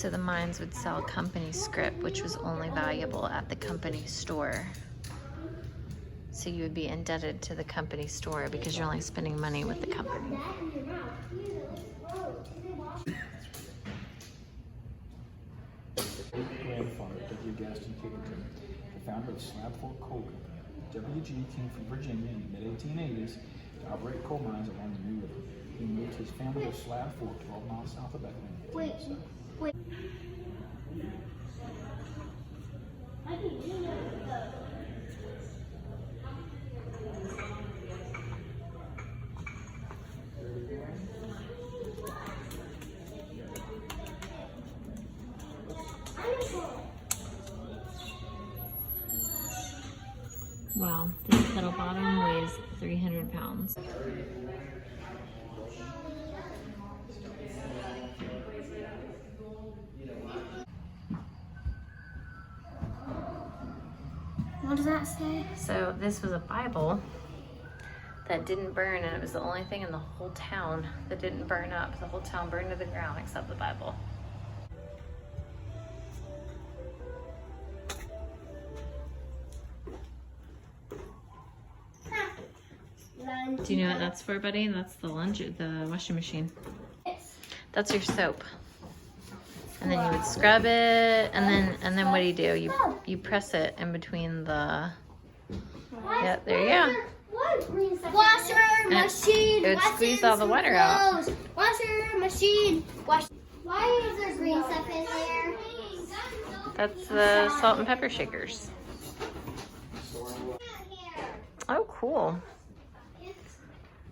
So the mines would sell company script, which was only valuable at the company store. So you would be indebted to the company store because you're only spending money with the company. Grandfather, W. Gaston Kickerton, the founder of Slab Fork Coal Company. W.G. came from Virginia in the mid-1880s to operate coal mines along the New River. He moved his family to Slab Fork, 12 miles south of Bethlehem. Wait. Wow, this kettle bottom weighs 300 pounds. What does that say? So this was a Bible that didn't burn, and it was the only thing in the whole town that didn't burn up. The whole town burned to the ground except the Bible. Do you know what that's for, buddy? That's the the washing machine. That's your soap. And then you would scrub it, and then what do? You press it in between the. Yeah, there you go. Washer machine. It would squeeze all the water out. Washer machine. Why is there green stuff in there? That's the salt and pepper shakers. Oh, cool.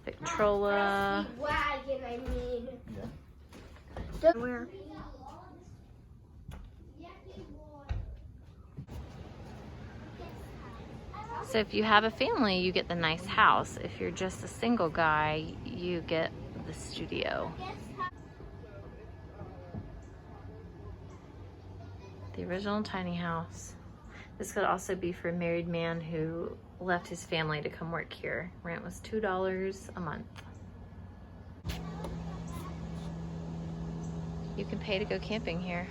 Victrola. Wagon, I mean. Yeah. Where? So if you have a family, you get the nice house. If you're just a single guy, you get the studio. The original tiny house. This could also be for a married man who left his family to come work here. Rent was $2 a month. You can pay to go camping here.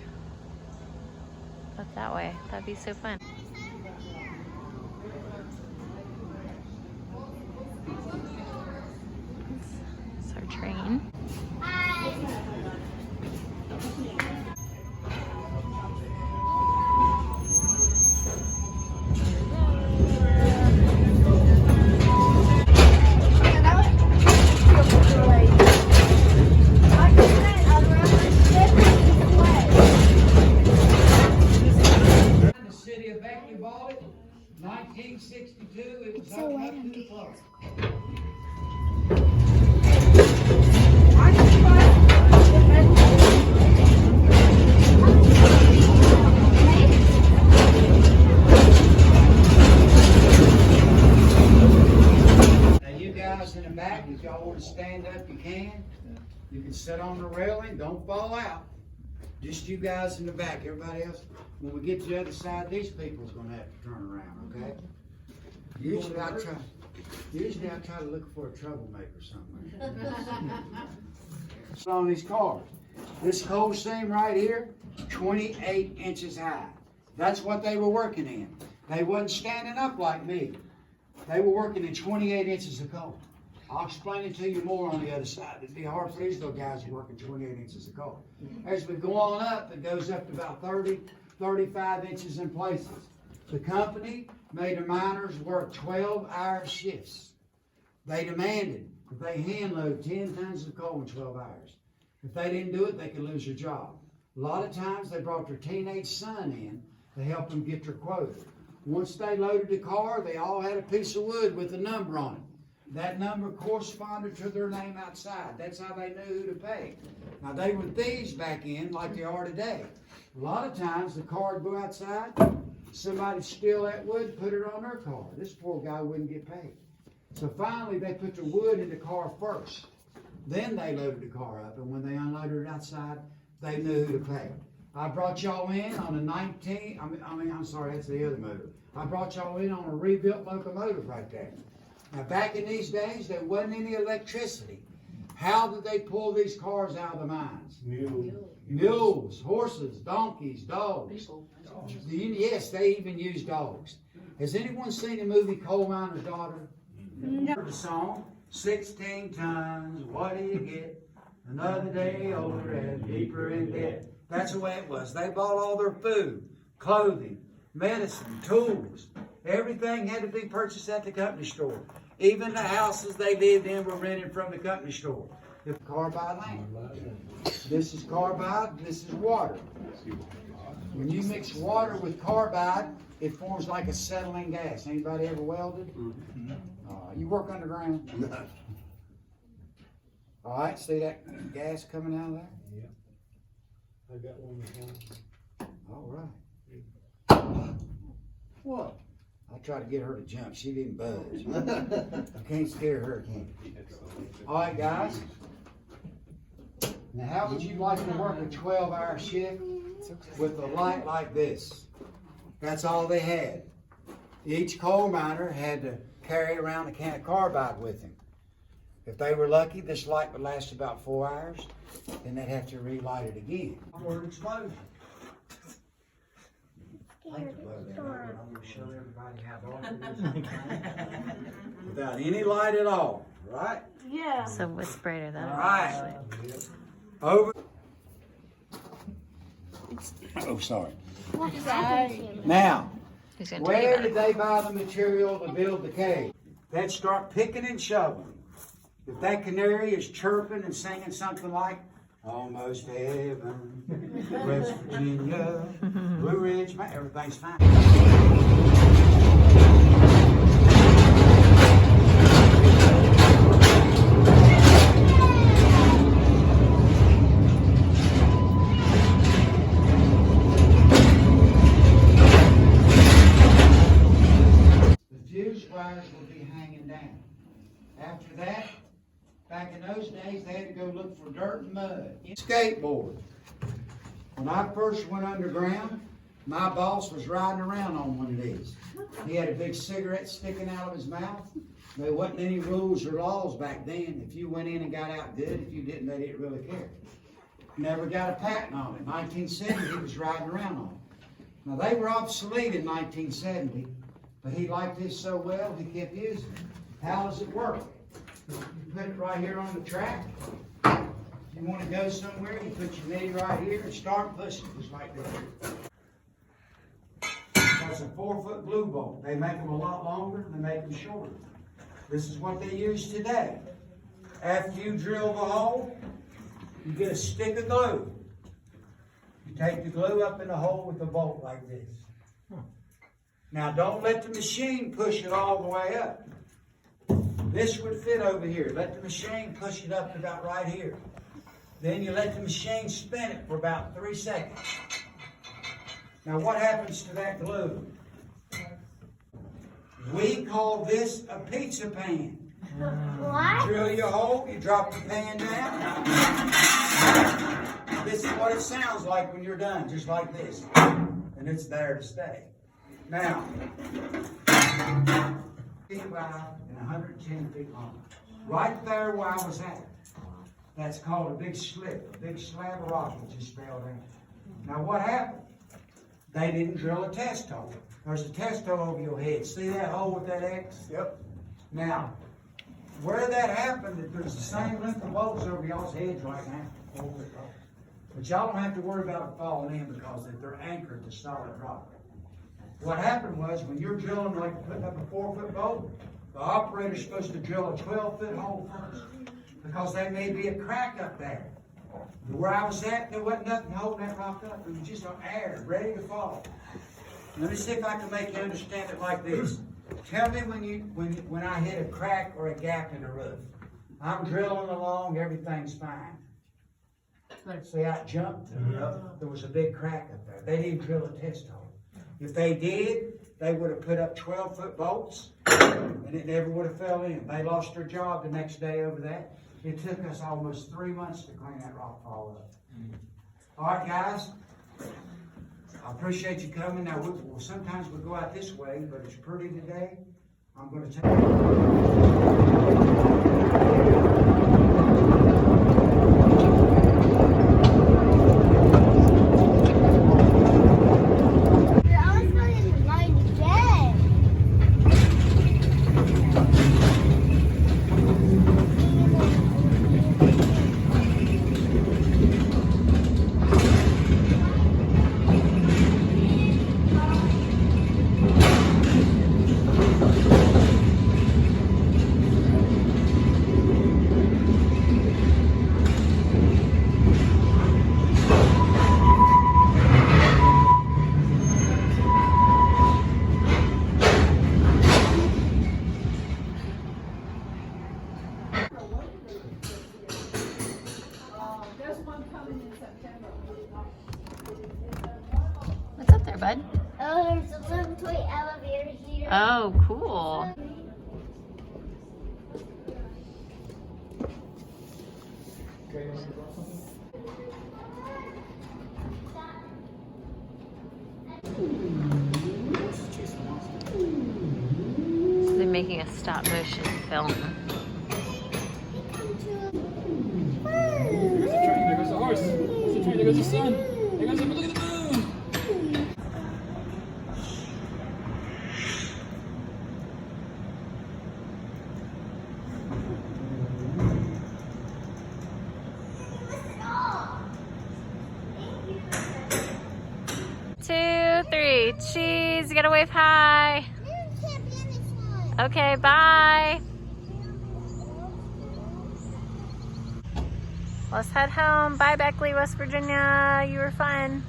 But that way, that'd be so fun. It's our train. The city of Beckley bought it, 1962, it was So opened wet up to under the here. public. Now you guys in the back, if y'all want to stand up, you can. You can sit on the railing, don't fall out. Just you guys in the back, everybody else, when we get to the other side, these people's gonna have to turn around, okay? Usually I try to look for a troublemaker somewhere. So on these cars, this coal seam right here, 28 inches high. That's what they were working in. They wasn't standing up like me. They were working in 28 inches of coal. I'll explain it to you more on the other side. It'd be hard for these little guys working 28 inches of coal. As we go on up, it goes up to about 30, 35 inches in places. The company made the miners work 12-hour shifts. They demanded that they hand load 10 tons of coal in 12 hours. If they didn't do it, they could lose their job. A lot of times they brought their teenage son in to help them get their quota. Once they loaded the car, they all had a piece of wood with a number on it. That number corresponded to their name outside. That's how they knew who to pay. Now, they were thieves back in like they are today. A lot of times the car would go outside, somebody steal that wood, put it on their car. This poor guy wouldn't get paid. So finally, they put the wood in the car first. Then they loaded the car up, and when they unloaded it outside, they knew who to pay. I brought y'all in on a that's the other motor. I brought y'all in on a rebuilt locomotive right there. Now, back in these days, there wasn't any electricity. How did they pull these cars out of the mines? Mules, horses, donkeys, dogs. Yes, they even use dogs. Has anyone seen the movie Coal Miner's Daughter? Heard the song, 16 tons, what do you get? Another day older and deeper in debt. That's the way it was. They bought all their food, clothing, medicine, tools. Everything had to be purchased at the company store. Even the houses they lived in were rented from the company store. The carbide land. This is carbide, this is water. When you mix water with carbide, it forms like a settling gas. Anybody ever welded? You work underground? All right, see that gas coming out of there? Yeah. I got one at home. All right. What? I tried to get her to jump. She didn't budge. You can't scare her, can you? All right, guys. Now, how would you like to work a 12-hour shift with a light like this? That's all they had. Each coal miner had to carry around a can of carbide with him. If they were lucky, this light would last about 4 hours, then they'd have to relight it again. For an explosion. I'm going to show everybody how dark it is. Without any light at all, right? Yeah. So what's brighter than All right. Over. Oh, sorry. What happened? Now, Who's gonna tell you where about did it? they buy the material to build the cave? They'd start picking and shoveling. If that canary is chirping and singing something like, almost heaven, West Virginia, Blue Ridge, man, everything's fine. The fuse wires will be hanging down. After that, back in those days, they had to go look for dirt and mud. Skateboard. When I first went underground, my boss was riding around on one of these. He had a big cigarette sticking out of his mouth. There wasn't any rules or laws back then. If you went in and got out good, if you didn't, they didn't really care. Never got a patent on it. 1970, he was riding around on it. Now, they were obsolete in 1970, but he liked this so well, he kept using it. How does it work? You put it right here on the track. If you want to go somewhere, you put your knee right here and start pushing, just like this. That's a 4-foot glue bolt. They make them a lot longer, they make them shorter. This is what they use today. After you drill the hole, you get a stick of glue. You take the glue up in the hole with the bolt like this. Now don't let the machine push it all the way up. This would fit over here. Let the machine push it up to about right here. Then you let the machine spin it for about 3 seconds. Now what happens to that glue? We call this a pizza pan. What? Drill your hole, you drop the pan down. This is what it sounds like when you're done, just like this. And it's there to stay. Now, 50 wide and 110 feet long. Right there where I was at. That's called a big slip, a big slab of rock that just fell down. Now what happened? They didn't drill a test hole. There's a test hole over your head. See that hole with that X? Yep. Now, where that happened, there's the same length of bolts over y'all's heads right now. But y'all don't have to worry about it falling in because they're anchored to solid rock. What happened was when you're drilling, like putting up a 4-foot bolt, the operator's supposed to drill a 12-foot hole first because there may be a crack up there. Where I was at, there wasn't nothing holding that rock up. It was just an air ready to fall. Let me see if I can make you understand it like this. Tell me when I hit a crack or a gap in the roof. I'm drilling along, everything's fine. See how it jumped? There was a big crack up there. They didn't drill a test hole. If they did, they would have put up 12-foot bolts, and it never would have fell in. They lost their job the next day over that. It took us almost 3 months to clean that rock fall up. All right, guys. I appreciate you coming. Now, sometimes we go out this way, but it's pretty today. I'm going to take Oh, cool. Okay, you want to draw something? So they're making a stop motion film. There's the train, there goes the horse. There's the train, there goes the sun. There goes the, look at the moon. Two, three, cheese. You gotta wave hi. Okay, bye. Let's head home. Bye, Beckley, West Virginia. You were fun.